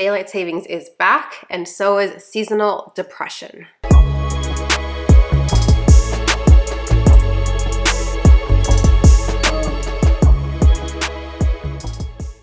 Daylight savings is back, and so is seasonal depression.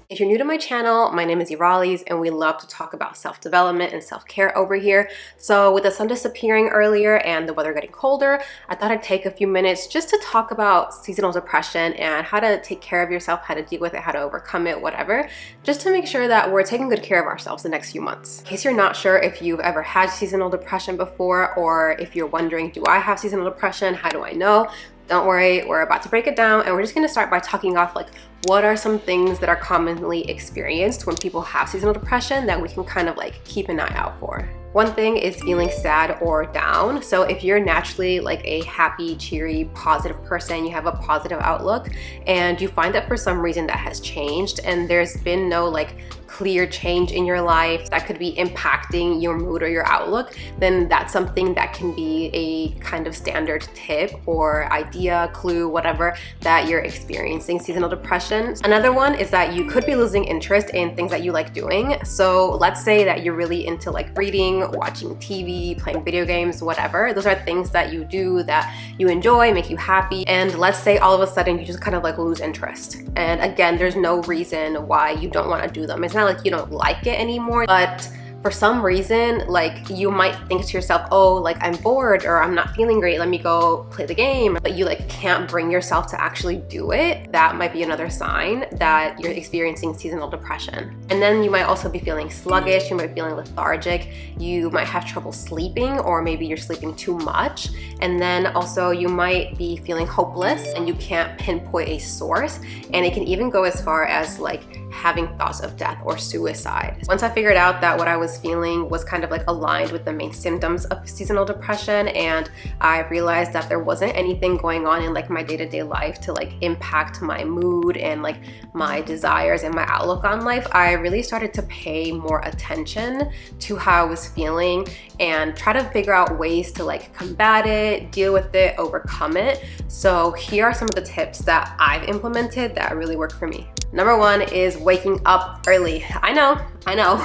If you're new to my channel, my name is Iralis, and we love to talk about self-development and self-care over here. So with the sun disappearing earlier and the weather getting colder, I thought I'd take a few minutes just to talk about seasonal depression and how to take care of yourself, how to deal with it, how to overcome it, whatever, just to make sure that we're taking good care of ourselves the next few months. In case you're not sure if you've ever had seasonal depression before, or if you're wondering, do I have seasonal depression? How do I know? Don't worry, we're about to break it down, and we're just gonna start by talking off like what are some things that are commonly experienced when people have seasonal depression that we can kind of like keep an eye out for. One thing is feeling sad or down. So if you're naturally like a happy, cheery, positive person, you have a positive outlook, and you find that for some reason that has changed and there's been no like clear change in your life that could be impacting your mood or your outlook, then that's something that can be a kind of standard tip or idea, clue, whatever, that you're experiencing seasonal depression. Another one is that you could be losing interest in things that you like doing. So let's say that you're really into like reading, watching TV, playing video games, whatever. Those are things that you do that you enjoy, make you happy. And let's say all of a sudden you just kind of like lose interest. And again, there's no reason why you don't want to do them. It's not like you don't like it anymore, but for some reason, like you might think to yourself, oh, like I'm bored or I'm not feeling great, let me go play the game, but you like can't bring yourself to actually do it. That might be another sign that you're experiencing seasonal depression. And then you might also be feeling sluggish, you might be feeling lethargic, you might have trouble sleeping, or maybe you're sleeping too much. And then also you might be feeling hopeless and you can't pinpoint a source. And it can even go as far as like having thoughts of death or suicide. Once I figured out that what I was feeling was kind of like aligned with the main symptoms of seasonal depression, and I realized that there wasn't anything going on in like my day-to-day life to like impact my mood and like my desires and my outlook on life, I really started to pay more attention to how I was feeling and try to figure out ways to like combat it, deal with it, overcome it. So here are some of the tips that I've implemented that really work for me. Number one is waking up early. I know,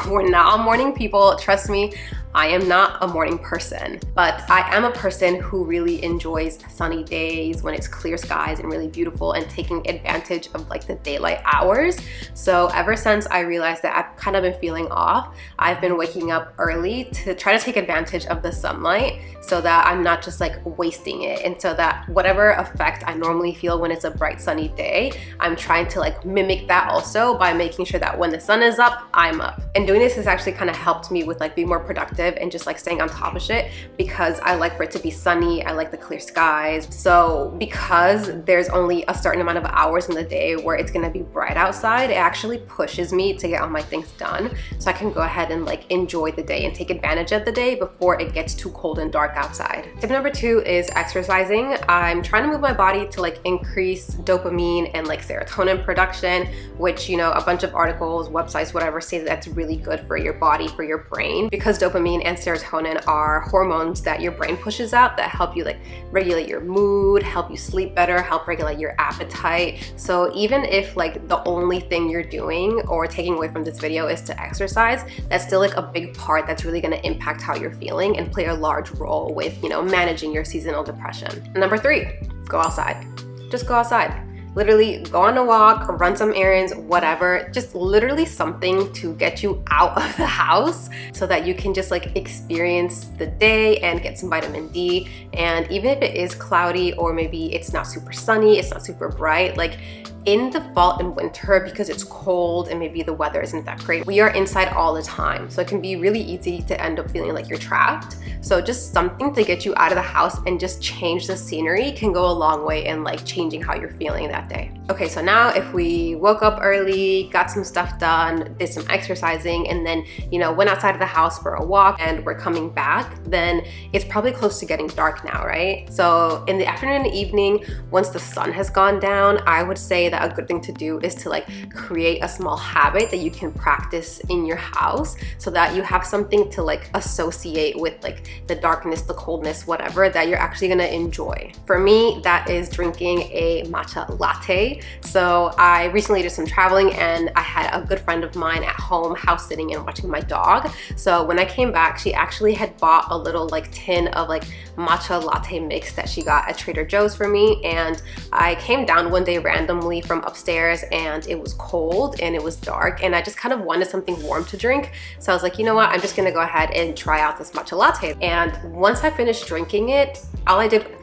we're not all morning people, trust me. I am not a morning person, but I am a person who really enjoys sunny days when it's clear skies and really beautiful and taking advantage of like the daylight hours. So ever since I realized that I've kind of been feeling off, I've been waking up early to try to take advantage of the sunlight so that I'm not just like wasting it. And so that whatever effect I normally feel when it's a bright sunny day, I'm trying to like mimic that also by making sure that when the sun is up, I'm up. And doing this has actually kind of helped me with like being more productive and just like staying on top of shit, because I like for it to be sunny, I like the clear skies. So because there's only a certain amount of hours in the day where it's gonna be bright outside, it actually pushes me to get all my things done so I can go ahead and like enjoy the day and take advantage of the day before it gets too cold and dark outside. Tip number two is exercising. I'm trying to move my body to like increase dopamine and like serotonin production, which, you know, a bunch of articles, websites, whatever, say that that's really good for your body, for your brain, because dopamine and serotonin are hormones that your brain pushes out that help you like regulate your mood, help you sleep better, help regulate your appetite. So even if like the only thing you're doing or taking away from this video is to exercise, that's still like a big part that's really going to impact how you're feeling and play a large role with, you know, managing your seasonal depression. Number three, go outside. Just go outside. Literally go on a walk, run some errands, whatever, just literally something to get you out of the house so that you can just like experience the day and get some vitamin D. And even if it is cloudy or maybe it's not super sunny, it's not super bright, like in the fall and winter, because it's cold and maybe the weather isn't that great, we are inside all the time. So it can be really easy to end up feeling like you're trapped. So just something to get you out of the house and just change the scenery can go a long way in like changing how you're feeling that day. Okay, so now if we woke up early, got some stuff done, did some exercising, and then, you know, went outside of the house for a walk and we're coming back, then it's probably close to getting dark now, right? So in the afternoon and evening, once the sun has gone down, I would say that a good thing to do is to like create a small habit that you can practice in your house so that you have something to like associate with like the darkness, the coldness, whatever, that you're actually gonna enjoy. For me, that is drinking a matcha latte latte. So I recently did some traveling and I had a good friend of mine at home house sitting and watching my dog. So when I came back, she actually had bought a little like tin of like matcha latte mix that she got at Trader Joe's for me. And I came down one day randomly from upstairs and it was cold and it was dark and I just kind of wanted something warm to drink. So I was like, you know what, I'm just gonna go ahead and try out this matcha latte. And once I finished drinking it,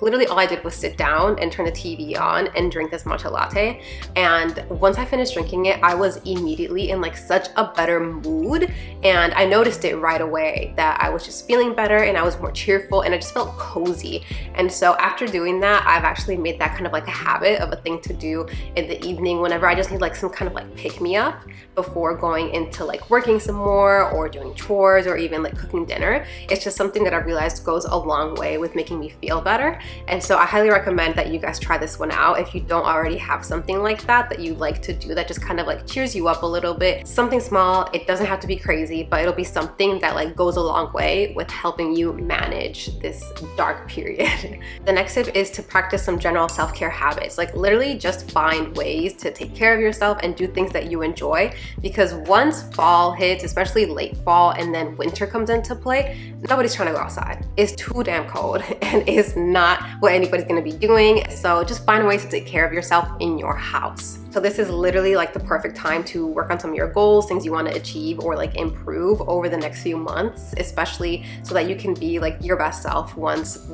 literally all I did was sit down and turn the TV on and drink this matcha latte. And once I finished drinking it, I was immediately in like such a better mood. And I noticed it right away that I was just feeling better and I was more cheerful and I just felt cozy. And so after doing that, I've actually made that kind of like a habit of a thing to do in the evening whenever I just need like some kind of like pick me up before going into like working some more or doing chores or even like cooking dinner. It's just something that I realized goes a long way with making me feel better. And so I highly recommend that you guys try this one out if you don't already have something like that you like to do that just kind of like cheers you up a little bit. Something small, it doesn't have to be crazy, but it'll be something that like goes a long way with helping you manage this dark period. The next tip is to practice some general self-care habits. Like literally just find ways to take care of yourself and do things that you enjoy, because once fall hits, especially late fall and then winter comes into play, nobody's trying to go outside. It's too damn cold and it's not what anybody's gonna be doing. So just find ways to take care of yourself in your house. So this is literally like the perfect time to work on some of your goals, things you want to achieve or like improve over the next few months, especially so that you can be like your best self once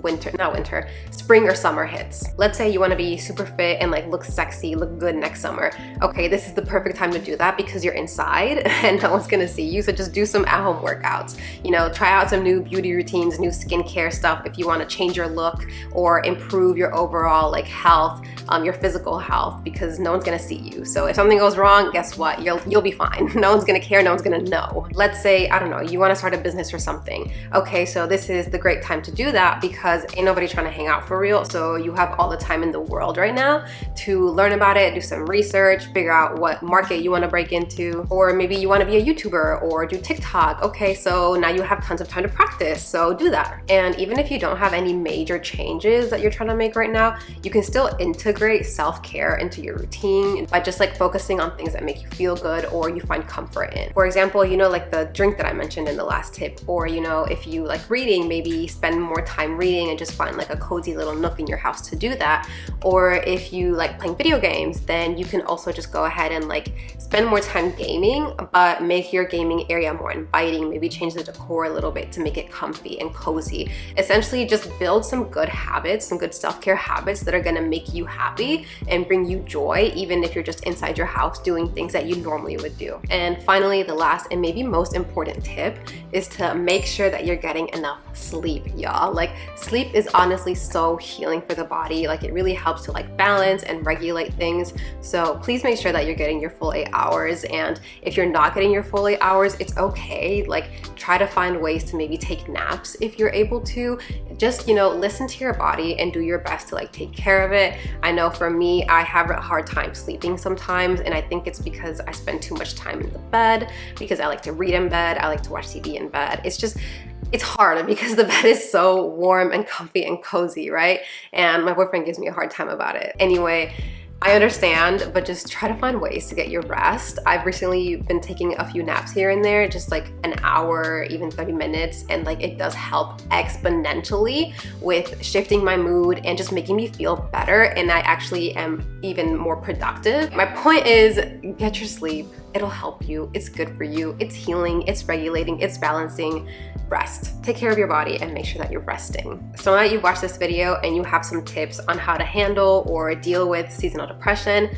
spring or summer hits. Let's say you want to be super fit and like look sexy, look good next summer. Okay, this is the perfect time to do that because you're inside and no one's gonna see you. So just do some at-home workouts. You know, try out some new beauty routines, new skincare stuff if you want to change your look or improve your overall like health, your physical health, because no one's gonna see you. So if something goes wrong, guess what? You'll be fine. No one's gonna care, no one's gonna know. Let's say, I don't know, you wanna start a business or something. Okay, so this is the great time to do that because ain't nobody trying to hang out for real. So you have all the time in the world right now to learn about it, do some research, figure out what market you wanna break into, or maybe you wanna be a YouTuber or do TikTok. Okay, so now you have tons of time to practice, so do that. And even if you don't have any major changes that you're trying to make right now, you can still integrate self-care into your routine by just like focusing on things that make you feel good or you find comfort in. For example, you know, like the drink that I mentioned in the last tip, or you know, if you like reading, maybe spend more time reading and just find like a cozy little nook in your house to do that. Or if you like playing video games, then you can also just go ahead and like spend more time gaming, but make your gaming area more inviting, maybe change the decor a little bit to make it comfy and cozy. Essentially just build some good habits, some good self-care habits that are gonna make you happy and bring you joy, even if you're just inside your house doing things that you normally would do. And finally, the last and maybe most important tip is to make sure that you're getting enough sleep, y'all. Like sleep is honestly so healing for the body. Like it really helps to like balance and regulate things. So please make sure that you're getting your full 8 hours. And if you're not getting your full 8 hours, it's okay. Like try to find ways to maybe take naps if you're able to. Just, you know, listen to your body and do your best to like take care of it. I know for me, I have a hard time sleeping sometimes, and I think it's because I spend too much time in the bed, because I like to read in bed, I like to watch TV in bed. It's hard because the bed is so warm and comfy and cozy, right? And my boyfriend gives me a hard time about it. Anyway, I understand, but just try to find ways to get your rest. I've recently been taking a few naps here and there, just like an hour, even 30 minutes, and like it does help exponentially with shifting my mood and just making me feel better, and I actually am even more productive. My point is, get your sleep. It'll help you. It's good for you. It's healing, it's regulating, it's balancing. Rest. Take care of your body and make sure that you're resting. So now that you've watched this video and you have some tips on how to handle or deal with seasonal depression,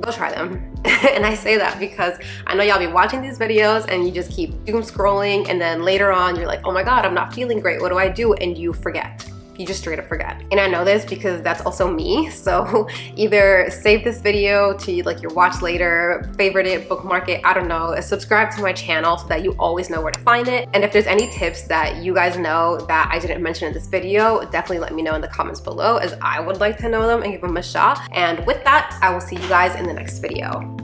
go try them. And I say that because I know y'all be watching these videos and you just keep doom scrolling, and then later on you're like, oh my God, I'm not feeling great. What do I do? And you forget. You just straight up forget. And I know this because that's also me. So either save this video to like your watch later, favorite it, bookmark it, I don't know, subscribe to my channel so that you always know where to find it. And if there's any tips that you guys know that I didn't mention in this video, definitely let me know in the comments below, as I would like to know them and give them a shot. And with that, I will see you guys in the next video.